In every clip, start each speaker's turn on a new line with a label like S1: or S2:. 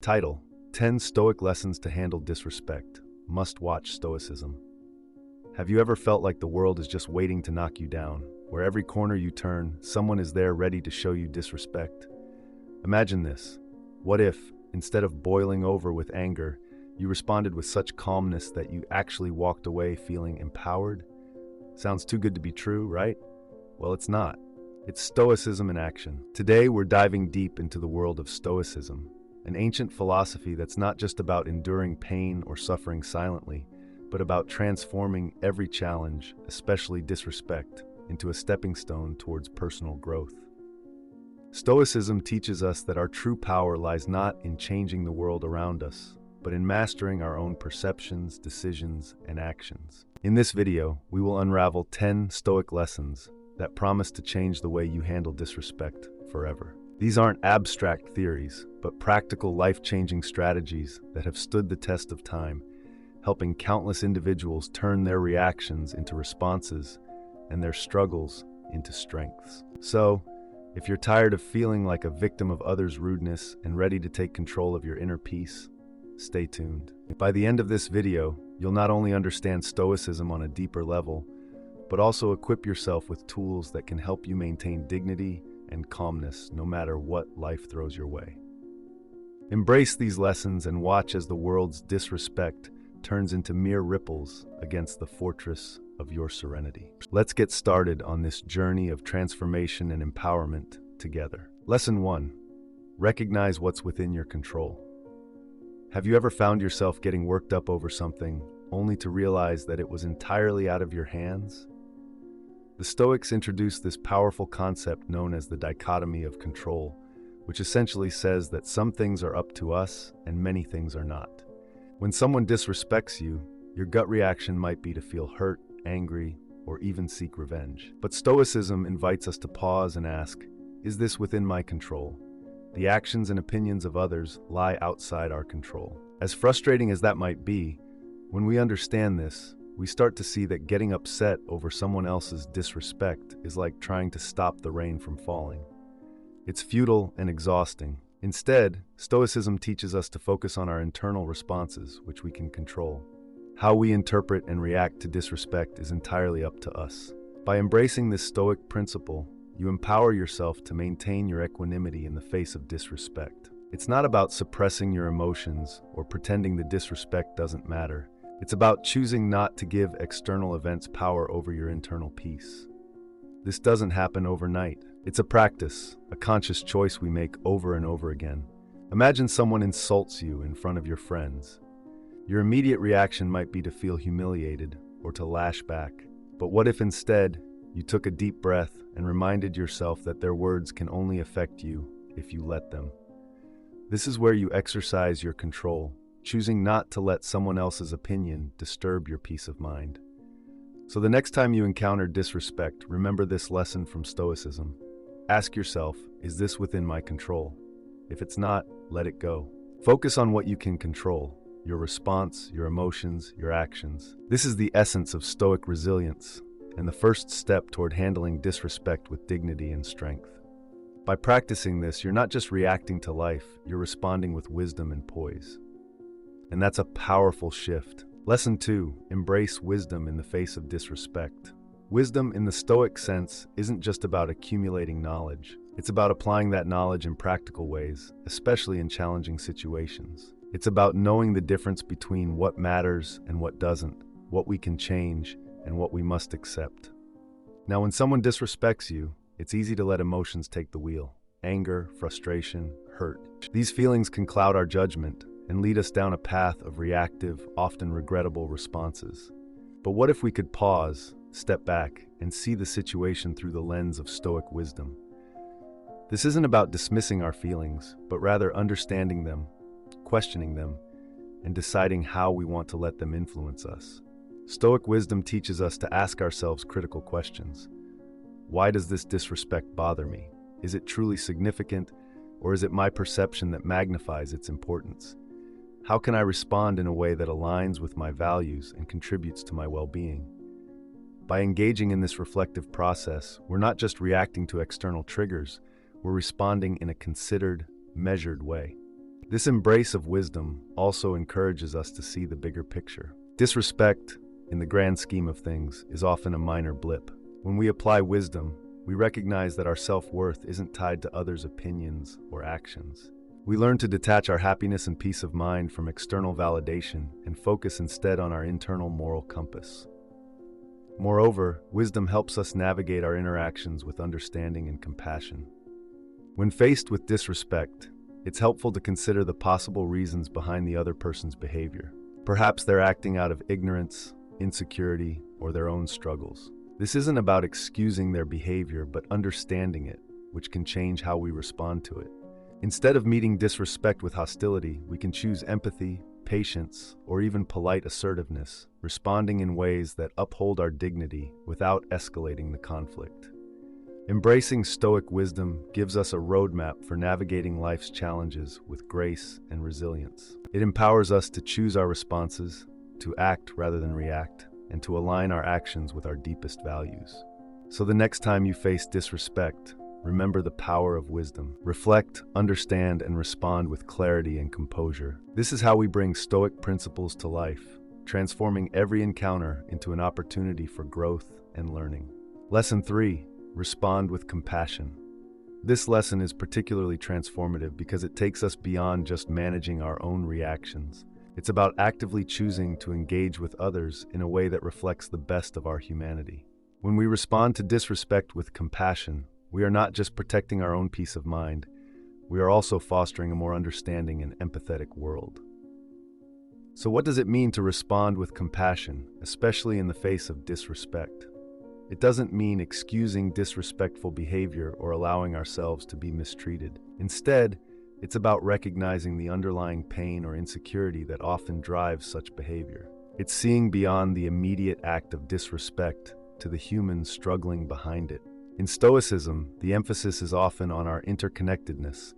S1: Title: 10 Stoic Lessons to Handle Disrespect. Must-watch Stoicism. Have you ever felt like the world is just waiting to knock you down, where every corner you turn, someone is there ready to show you disrespect? Imagine this. What if, instead of boiling over with anger, you responded with such calmness that you actually walked away feeling empowered? Sounds too good to be true, right? Well, it's not. It's Stoicism in action. Today, we're diving deep into the world of Stoicism, an ancient philosophy that's not just about enduring pain or suffering silently, but about transforming every challenge, especially disrespect, into a stepping stone towards personal growth. Stoicism teaches us that our true power lies not in changing the world around us, but in mastering our own perceptions, decisions, and actions. In this video, we will unravel 10 Stoic lessons that promise to change the way you handle disrespect forever. These aren't abstract theories, but practical life-changing strategies that have stood the test of time, helping countless individuals turn their reactions into responses and their struggles into strengths. So, if you're tired of feeling like a victim of others' rudeness and ready to take control of your inner peace, stay tuned. By the end of this video, you'll not only understand Stoicism on a deeper level, but also equip yourself with tools that can help you maintain dignity and calmness no matter what life throws your way. Embrace these lessons and watch as the world's disrespect turns into mere ripples against the fortress of your serenity. Let's get started on this journey of transformation and empowerment together. Lesson 1. Recognize what's within your control. Have you ever found yourself getting worked up over something only to realize that it was entirely out of your hands? The Stoics introduced this powerful concept known as the dichotomy of control, which essentially says that some things are up to us and many things are not. When someone disrespects you, your gut reaction might be to feel hurt, angry, or even seek revenge. But Stoicism invites us to pause and ask, is this within my control? The actions and opinions of others lie outside our control. As frustrating as that might be, when we understand this, we start to see that getting upset over someone else's disrespect is like trying to stop the rain from falling. It's futile and exhausting. Instead, Stoicism teaches us to focus on our internal responses, which we can control. How we interpret and react to disrespect is entirely up to us. By embracing this Stoic principle, you empower yourself to maintain your equanimity in the face of disrespect. It's not about suppressing your emotions or pretending the disrespect doesn't matter. It's about choosing not to give external events power over your internal peace. This doesn't happen overnight. It's a practice, a conscious choice we make over and over again. Imagine someone insults you in front of your friends. Your immediate reaction might be to feel humiliated or to lash back. But what if instead you took a deep breath and reminded yourself that their words can only affect you if you let them? This is where you exercise your control, choosing not to let someone else's opinion disturb your peace of mind. So the next time you encounter disrespect, remember this lesson from Stoicism. Ask yourself, is this within my control? If it's not, let it go. Focus on what you can control, your response, your emotions, your actions. This is the essence of Stoic resilience and the first step toward handling disrespect with dignity and strength. By practicing this, you're not just reacting to life, you're responding with wisdom and poise. And that's a powerful shift. Lesson 2. Embrace wisdom in the face of disrespect. Wisdom in the Stoic sense isn't just about accumulating knowledge. It's about applying that knowledge in practical ways, especially in challenging situations. It's about knowing the difference between what matters and what doesn't, what we can change and what we must accept. Now, when someone disrespects you, it's easy to let emotions take the wheel. Anger, frustration, hurt. These feelings can cloud our judgment and lead us down a path of reactive, often regrettable responses. But what if we could pause, step back, and see the situation through the lens of Stoic wisdom? This isn't about dismissing our feelings, but rather understanding them, questioning them, and deciding how we want to let them influence us. Stoic wisdom teaches us to ask ourselves critical questions. Why does this disrespect bother me? Is it truly significant, or is it my perception that magnifies its importance? How can I respond in a way that aligns with my values and contributes to my well-being? By engaging in this reflective process, we're not just reacting to external triggers, we're responding in a considered, measured way. This embrace of wisdom also encourages us to see the bigger picture. Disrespect, in the grand scheme of things, is often a minor blip. When we apply wisdom, we recognize that our self-worth isn't tied to others' opinions or actions. We learn to detach our happiness and peace of mind from external validation and focus instead on our internal moral compass. Moreover, wisdom helps us navigate our interactions with understanding and compassion. When faced with disrespect, it's helpful to consider the possible reasons behind the other person's behavior. Perhaps they're acting out of ignorance, insecurity, or their own struggles. This isn't about excusing their behavior, but understanding it, which can change how we respond to it. Instead of meeting disrespect with hostility, we can choose empathy, patience, or even polite assertiveness, responding in ways that uphold our dignity without escalating the conflict. Embracing Stoic wisdom gives us a roadmap for navigating life's challenges with grace and resilience. It empowers us to choose our responses, to act rather than react, and to align our actions with our deepest values. So the next time you face disrespect, remember the power of wisdom. Reflect, understand, and respond with clarity and composure. This is how we bring Stoic principles to life, transforming every encounter into an opportunity for growth and learning. Lesson 3. Respond with compassion. This lesson is particularly transformative because it takes us beyond just managing our own reactions. It's about actively choosing to engage with others in a way that reflects the best of our humanity. When we respond to disrespect with compassion, we are not just protecting our own peace of mind, we are also fostering a more understanding and empathetic world. So what does it mean to respond with compassion, especially in the face of disrespect? It doesn't mean excusing disrespectful behavior or allowing ourselves to be mistreated. Instead, it's about recognizing the underlying pain or insecurity that often drives such behavior. It's seeing beyond the immediate act of disrespect to the human struggling behind it. In Stoicism, the emphasis is often on our interconnectedness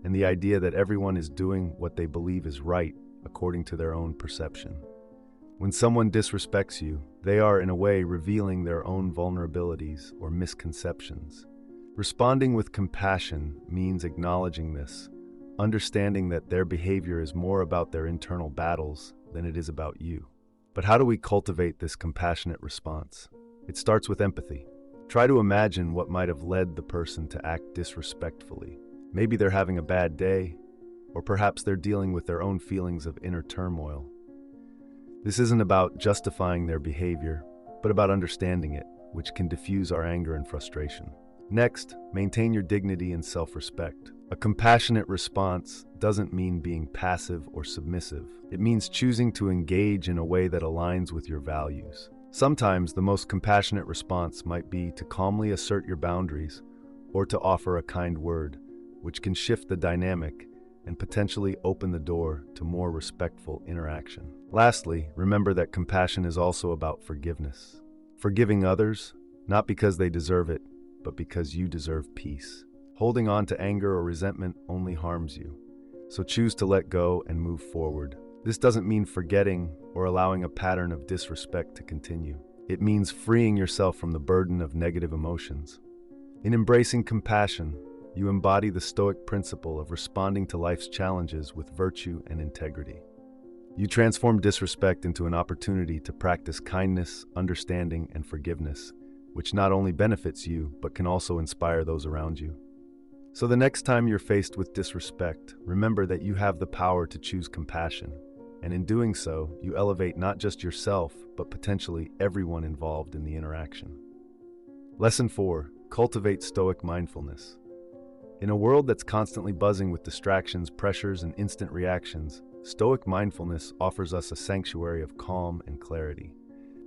S1: and the idea that everyone is doing what they believe is right according to their own perception. When someone disrespects you, they are in a way revealing their own vulnerabilities or misconceptions. Responding with compassion means acknowledging this, understanding that their behavior is more about their internal battles than it is about you. But how do we cultivate this compassionate response? It starts with empathy. Try to imagine what might have led the person to act disrespectfully. Maybe they're having a bad day, or perhaps they're dealing with their own feelings of inner turmoil. This isn't about justifying their behavior, but about understanding it, which can diffuse our anger and frustration. Next, maintain your dignity and self-respect. A compassionate response doesn't mean being passive or submissive. It means choosing to engage in a way that aligns with your values. Sometimes the most compassionate response might be to calmly assert your boundaries or to offer a kind word, which can shift the dynamic and potentially open the door to more respectful interaction. Lastly, remember that compassion is also about forgiveness. Forgiving others, not because they deserve it, but because you deserve peace. Holding on to anger or resentment only harms you. So choose to let go and move forward. This doesn't mean forgetting or allowing a pattern of disrespect to continue. It means freeing yourself from the burden of negative emotions. In embracing compassion, you embody the Stoic principle of responding to life's challenges with virtue and integrity. You transform disrespect into an opportunity to practice kindness, understanding, and forgiveness, which not only benefits you, but can also inspire those around you. So the next time you're faced with disrespect, remember that you have the power to choose compassion. And in doing so, you elevate not just yourself, but potentially everyone involved in the interaction. Lesson 4. Cultivate Stoic mindfulness. In a world that's constantly buzzing with distractions, pressures, and instant reactions, Stoic mindfulness offers us a sanctuary of calm and clarity.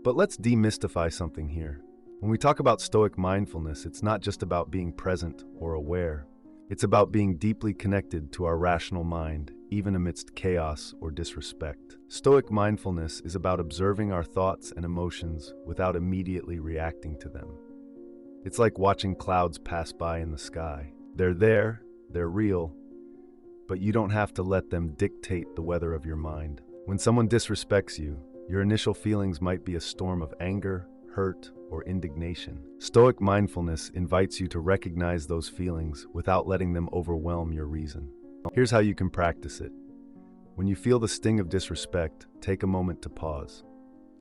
S1: But let's demystify something here. When we talk about Stoic mindfulness, it's not just about being present or aware. It's about being deeply connected to our rational mind, even amidst chaos or disrespect. Stoic mindfulness is about observing our thoughts and emotions without immediately reacting to them. It's like watching clouds pass by in the sky. They're there, they're real, but you don't have to let them dictate the weather of your mind. When someone disrespects you, your initial feelings might be a storm of anger, hurt, or indignation. Stoic mindfulness invites you to recognize those feelings without letting them overwhelm your reason. Here's how you can practice it. When you feel the sting of disrespect, take a moment to pause.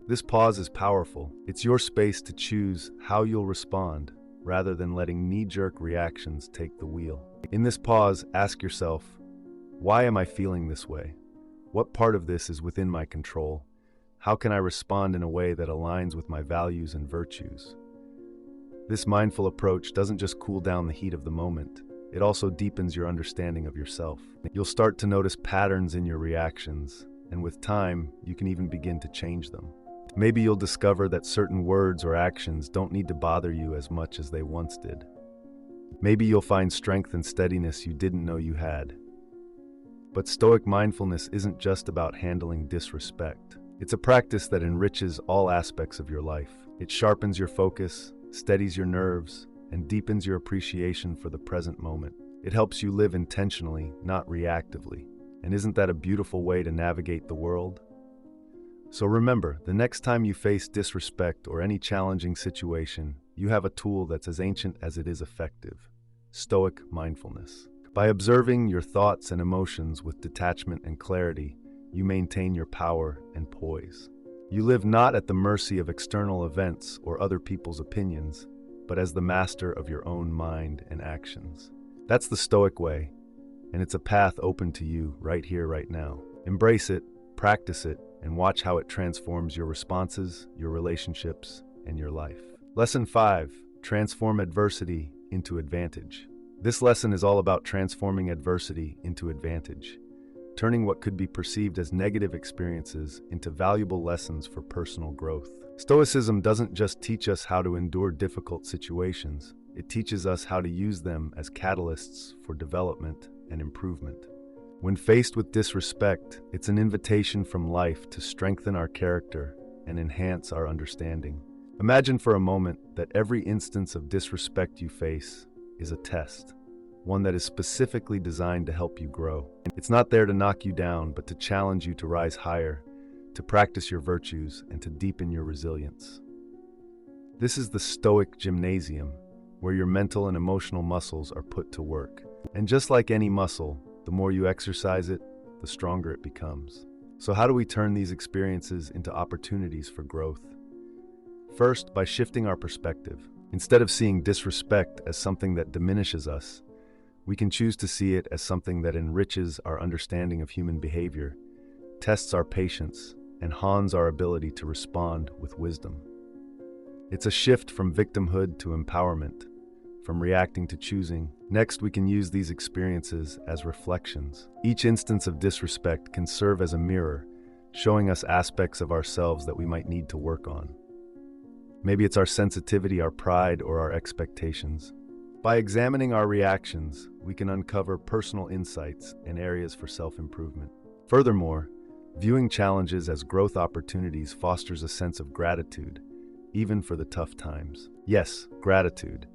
S1: This pause is powerful. It's your space to choose how you'll respond, rather than letting knee-jerk reactions take the wheel. In this pause, ask yourself, why am I feeling this way? What part of this is within my control? How can I respond in a way that aligns with my values and virtues? This mindful approach doesn't just cool down the heat of the moment, it also deepens your understanding of yourself. You'll start to notice patterns in your reactions, and with time, you can even begin to change them. Maybe you'll discover that certain words or actions don't need to bother you as much as they once did. Maybe you'll find strength and steadiness you didn't know you had. But Stoic mindfulness isn't just about handling disrespect. It's a practice that enriches all aspects of your life. It sharpens your focus, steadies your nerves, and deepens your appreciation for the present moment. It helps you live intentionally, not reactively. And isn't that a beautiful way to navigate the world? So remember, the next time you face disrespect or any challenging situation, you have a tool that's as ancient as it is effective: Stoic mindfulness. By observing your thoughts and emotions with detachment and clarity, you maintain your power and poise. You live not at the mercy of external events or other people's opinions, but as the master of your own mind and actions. That's the Stoic way, and it's a path open to you right here, right now. Embrace it, practice it, and watch how it transforms your responses, your relationships, and your life. Lesson 5. Transform adversity into advantage. This lesson is all about transforming adversity into advantage, turning what could be perceived as negative experiences into valuable lessons for personal growth. Stoicism doesn't just teach us how to endure difficult situations, it teaches us how to use them as catalysts for development and improvement. When faced with disrespect, it's an invitation from life to strengthen our character and enhance our understanding. Imagine for a moment that every instance of disrespect you face is a test, one that is specifically designed to help you grow. It's not there to knock you down, but to challenge you to rise higher, to practice your virtues, and to deepen your resilience. This is the Stoic gymnasium, where your mental and emotional muscles are put to work. And just like any muscle, the more you exercise it, the stronger it becomes. So how do we turn these experiences into opportunities for growth? First, by shifting our perspective. Instead of seeing disrespect as something that diminishes us, we can choose to see it as something that enriches our understanding of human behavior, tests our patience, and hones our ability to respond with wisdom. It's a shift from victimhood to empowerment, from reacting to choosing. Next, we can use these experiences as reflections. Each instance of disrespect can serve as a mirror, showing us aspects of ourselves that we might need to work on. Maybe it's our sensitivity, our pride, or our expectations. By examining our reactions, we can uncover personal insights and areas for self-improvement. Furthermore, viewing challenges as growth opportunities fosters a sense of gratitude, even for the tough times. Yes, gratitude.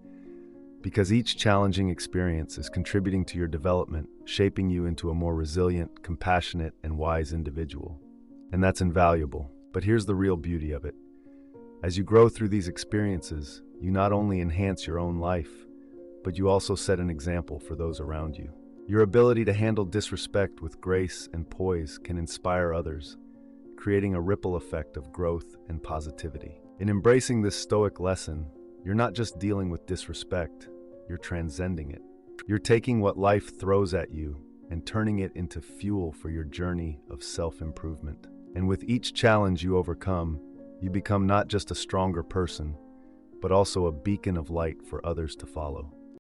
S1: Because each challenging experience is contributing to your development, shaping you into a more resilient, compassionate, and wise individual. And that's invaluable. But here's the real beauty of it. As you grow through these experiences, you not only enhance your own life, but you also set an example for those around you. Your ability to handle disrespect with grace and poise can inspire others, creating a ripple effect of growth and positivity. In embracing this Stoic lesson, you're not just dealing with disrespect, you're transcending it. You're taking what life throws at you and turning it into fuel for your journey of self-improvement. And with each challenge you overcome, you become not just a stronger person, but also a beacon of light for others to follow.